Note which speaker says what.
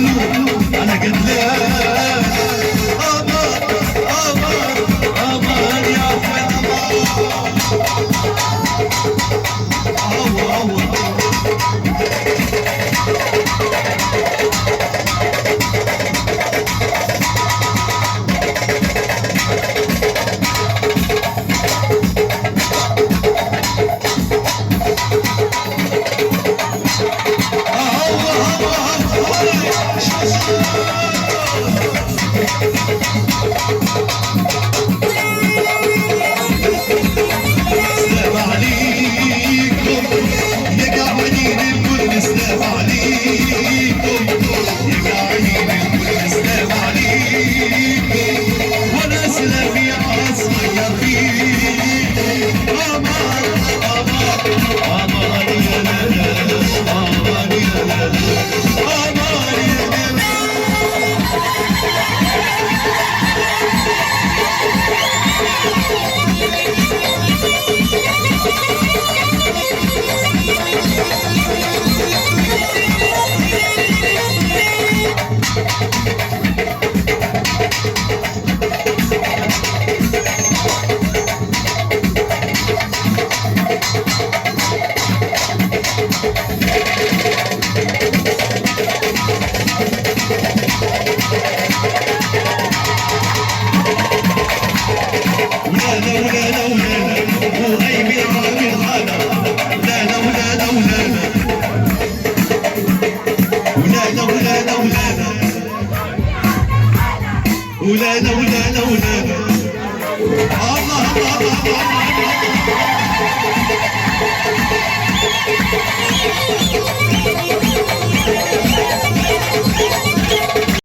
Speaker 1: قلوب انا قد لا امان امان امان يا فنان سلام عليكم يا قاعدين الكل سلام عليكم يا قاعدين الكل سلام عليكم وانا سلامي عالصغير فيكم امان امان امان يا لالا امان يا لالا امان يا لالا ولانا ولانا ولانا الله الله